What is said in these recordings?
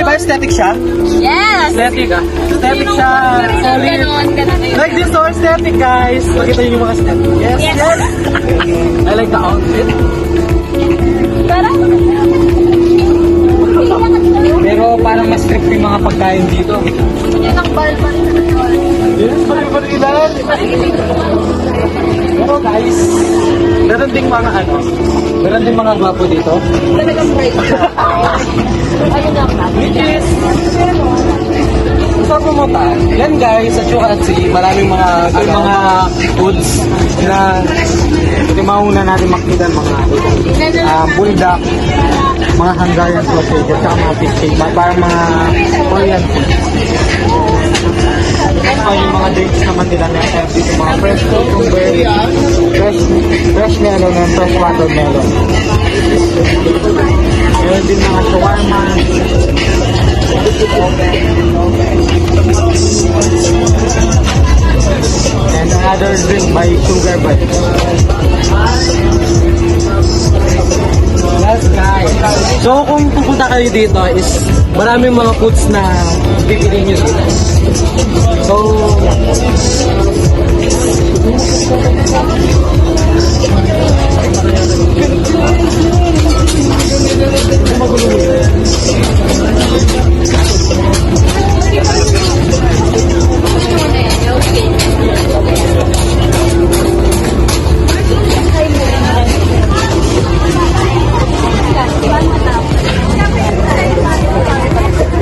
Di ba aesthetic siya? Yes! Aesthetic ah. Aesthetic siya. Solid. Ganon. Like this, so aesthetic guys. Makita niyo yung mga aesthetic. Yes, Yes. yes. I like the outfit. Parang... Pero parang mas strict yung mga pagkain dito. Yan ang bal-bal. Yes, pari-parilan. Pero guys, meron ding mga meron ding mga gwapo dito. Talagang bright. Ayun lang na. Which is, sa pumunta, yan guys, sa Chuhatsi, maraming mga foods na ito mauna natin makita mga buldak, mga Hungarian sausage, at saka mga fish cake, parang mga Korean food. Yung mga drinks naman nila na have dito, mga fresh cucumber, fresh melon, and fresh watermelon. Meron din mga shawarma. And another drink by Sugar Bite. Yes guys. So kung pupunta kayo dito is maraming mga foods na pipiliin nyo dito. So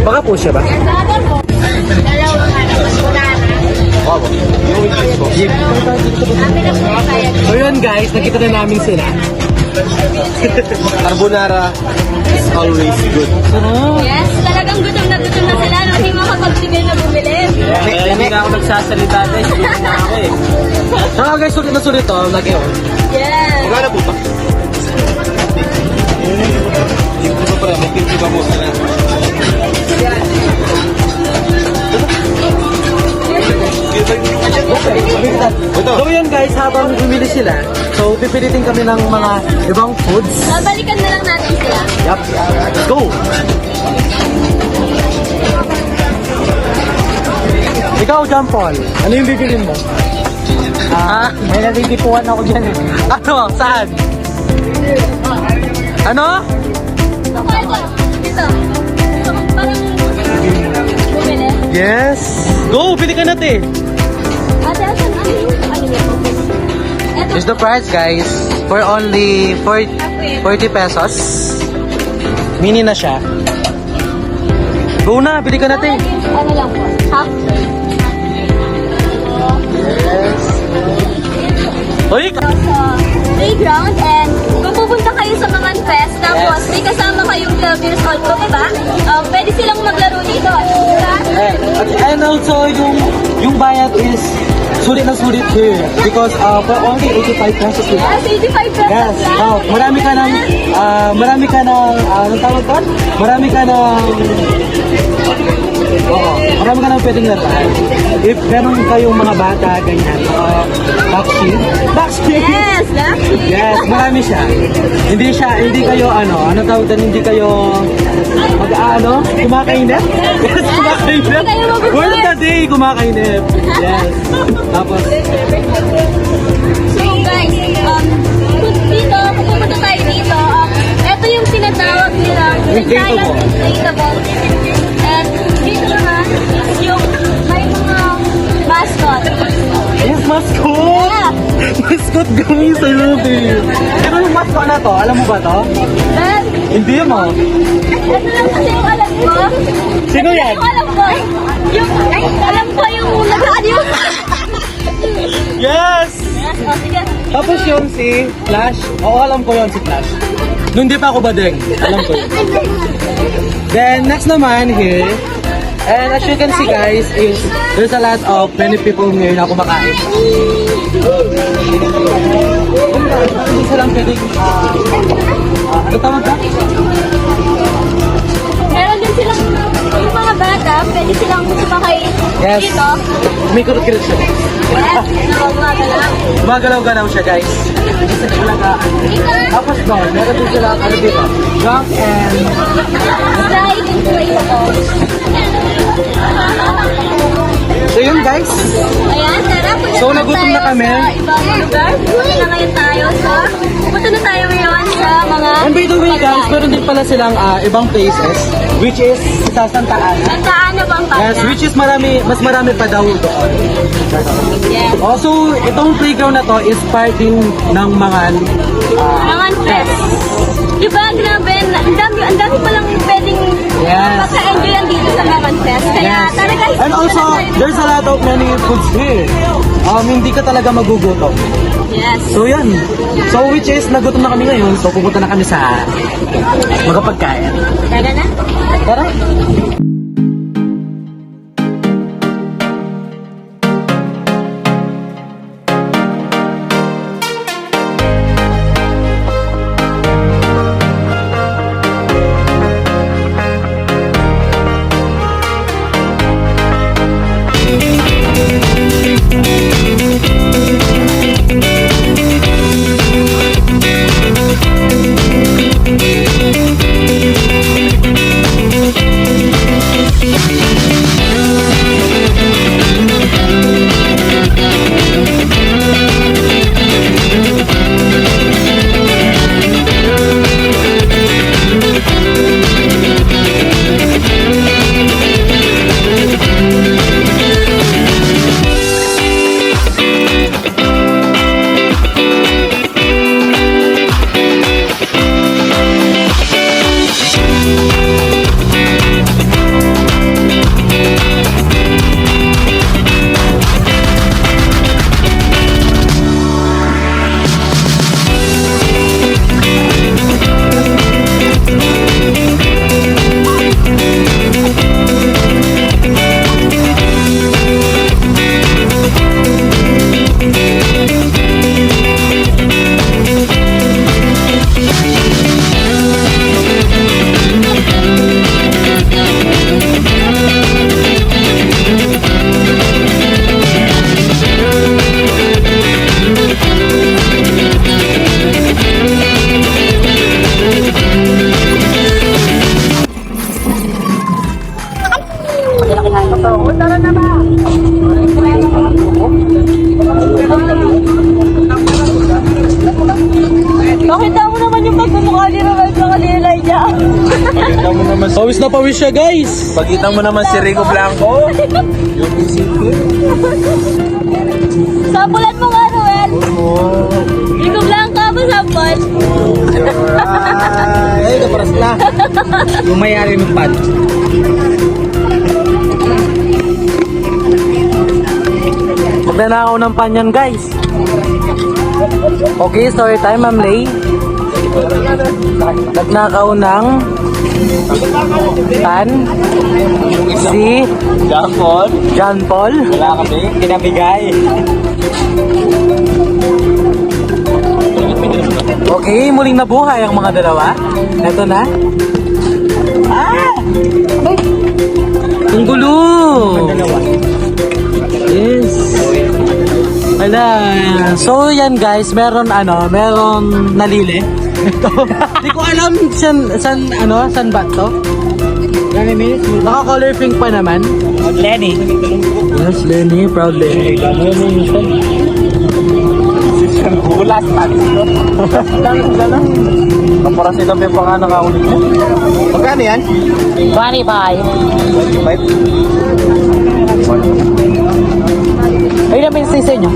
baka po siya ba? So yun guys, nakita na namin sila. Carbonara is always good. Yes, talagang gutom na sila. No? Hindi makapagtigil na bumili. Hindi na ako nagsasalita guys, hindi na ako eh. Saka guys, sulit na sulit to, lagi oh. Yes. Magkano po ba? Hindi ko pa rin, may pinti ba mo sila? So yun guys, habang bumili sila, so pipilitin kami ng mga ibang foods. Balikan na lang natin sila. Yup, let's go! Ikaw, John Paul, ano yung bibilin mo? May natitipuan ako dyan eh. Ano? Saan? Ano? Dito. Parang bumili. Yes! Go! Pili ka natin! Ate, asan? Ano yun? Eto. Here's the price guys. For only 40 pesos. Mini na siya. Go na! Pili ka natin! Ano lang po? Half. Yes! Hoy! Sa playground and kung pupunta kayo sa mga fest, tapos may kasama kayong 12 years old po, diba? Pwede silang maglaro dito. Diba? And also, yung bayad is sulit na sulit here. Because for only 85 pesos. Yes, 85 pesos Yes. lang. Oh, marami ka ng, anong tawag doon? Marami ka ng pwedeng laruan. If meron kayong mga bata, ganyan, backstreet. Yes, lucky. Yes, marami siya. Hindi kayo, ano tawag doon, hindi kayo, kumakainip? Yes, kumakainip. Hindi kayo magugulat. Word of the day, kumakainip. Yes. Tapos, So guys, dito, kung pupunta tayo dito, ito yung tinatawag nilang Inflatable. inflatable. And dito naman is yung may mga mascot. yes, mascot! Yeah. Mascot guys, I love it. Pero yung mascot na to, alam mo ba to? Then, Hindi mo. ito lang kasi yung alam ko. Sino yan? Yung alam ko. Alam ko yung nagaan yung... Yes! Oh, sige. Tapos yun si Flash. Oo, alam ko yun si Flash. Nung di pa ako badeng, alam ko yun. Then, next naman here, and as you can see guys, is there's a lot of many people here na kumakain. Hindi silang pwedeng, ano tawag ka? Meron din silang yung mga bata, pwede silang sumakay Yes. dito. May kurot-kurot siya. Yes, gumagalaw. Gumagalaw-galaw siya guys. Kasi talaga. Tapos doon, meron din sila, ano dito, jump and Slide inflatable. na kami. Sa ibang lugar. Pupunta na ngayon tayo sa... Pupunta na tayo ngayon sa mga... And by the way guys, meron din pala silang ibang places, which is sa Santa Ana. Santa Ana, Pampanga. Yes, which is mas marami pa daw doon. Yes. Also, itong playground na to is part din ng mga Mangan Fest. Diba, grabe, ang dami palang pwedeng Yes. maka-enjoy yan dito sa Mangan Fest. Kaya Yes. tara guys. And also, there's a lot of many foods here. Hindi ka talaga magugutom. Yes. So yan. So which is, nagutom na kami ngayon. So pupunta na kami sa mga pagkain. Tara na. Tara. Pakita mo naman yung pagmumukha ni Romel sa kanila niya. Pakita mo naman si... Pawis na pawis siya guys. Pakita mo naman si Rico Blanco. Yung isipin. Sampulan mo nga, Romel. Rico Blanca ba sampol? Ay, kaparas na. Yung mayari ng pad. Magnanakaw ng panyan guys. Okay, story time, Ma'am Lay. Nagnakaw ng pan si John Paul. Wala kami. Kinabigay. Okay, muling nabuhay ang mga dalawa. Ito na. Ang gulo! Yes. Wala. So yan guys, meron nalili. Ito. Hindi ko alam saan ba to? Naka-color pink pa naman. Lenny. Yes, Lenny, proud Lenny. Bulas. Kapara sila may pang nakaulit mo. Magkano yan? 25. 25? Ayun naman yung sisa nyo.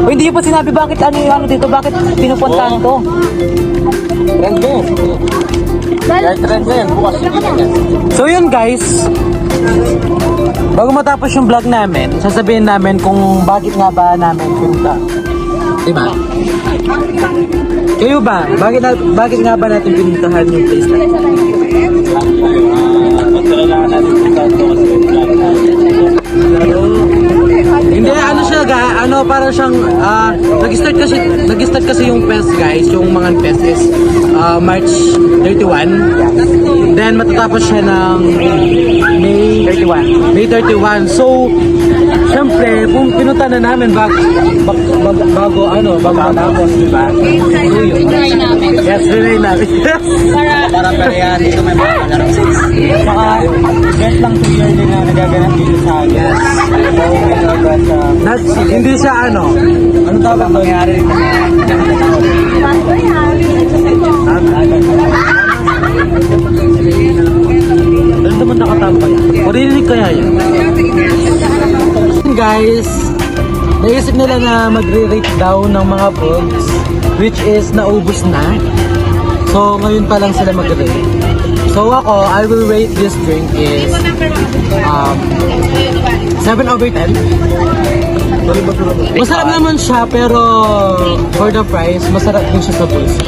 O, hindi po sinabi bakit dito, bakit pinupuntahan to. Trend mo. Kaya trend mo yan. Bukas yung yan. So yun guys, bago matapos yung vlog namin, sasabihin namin kung bakit nga ba namin pinunta. Diba? Kayo ba? Bakit nga ba natin pinuntahan yung place na? Kailangan natin Hindi, parang siyang, nag-start kasi yung fest guys, yung mga fest is March 31. Then matatapos siya ng May 31. So, syempre, kung pinunta na namin bago matapos, diba? Try namin. Yes, relay namin. Para yan. Dito may mga larang sex. Saka, get lang 2 years din na nagaganap dito sa akin. Hindi siya ano. Ano tawag doon? Nangyari rin Pasto yan. Ano naman nakatambay? Marinig kaya yan? Guys, naisip nila na magre-rate down ng mga foods which is naubos na. So, ngayon pa lang sila mag-rate. So, ako, I will rate this drink is 7 over 10. Masarap naman siya, pero for the price, masarap din siya sa pulse.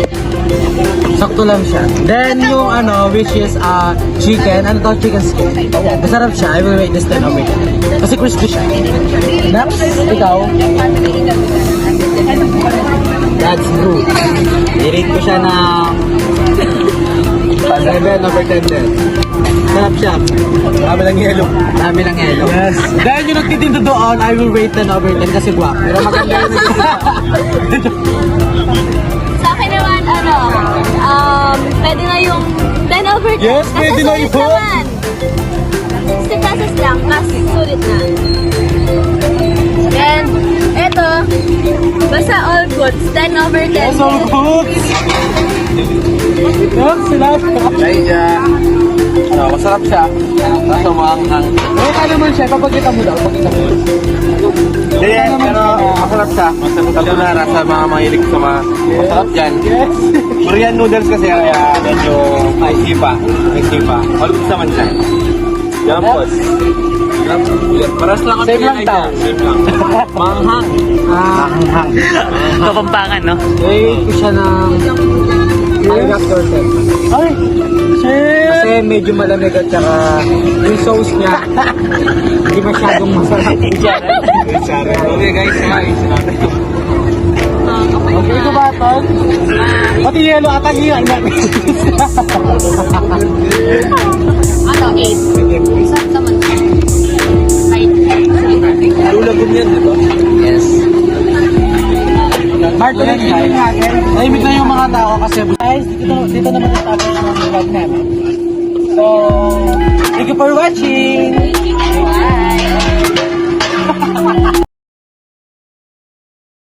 Sakto lang siya. Then, yung ano, which is chicken, ano to? Chicken skin. Masarap siya. I will rate this 10 over 10. Kasi crispy siya. Next, ikaw. That's true. I-rate ko siya na 7 over 10 din. Sarap siya. Dami lang yelo. Dami lang yelo. Yes. Dahil yung nagtitinda doon, I will rate 10 over 10 kasi guwap. Pero maganda yun. Sa akin naman, pwede na yung 10 over 10. Yes, Kasi pwede na sulit yun. naman. 60 pesos lang, kasi sulit na. And, eto, basta all goods, 10 over 10. Yes, all good. Yes, sila. Masarap siya. Kaso maanghang. Kaya naman siya, papagkita mo daw. Papagkita mo. Hindi, pero masarap siya. Masarap sa mga mahilig sa mga masarap dyan. Yes. Korean noodles kasi kaya medyo may sipa. May sipa. All goods naman siya. Yan po. Paras lang Same lang tao. Same lang. Maanghang. Hanghang. Kapampangan, no? Rate ko siya ng 5 after 10. Ay! Shit! Kasi medyo malamig at saka yung sauce niya hindi masyadong masarap. Okay guys, mais natin. Okay ko ba, Ton? Pati yelo at ang iyan. Ano, 8. Isang naman. Lulagom yan, di ba? Yes. Mark, ulit yun natin. Naimig na yung mga tao kasi guys, dito naman natapos yung vlog namin. So, thank you for watching!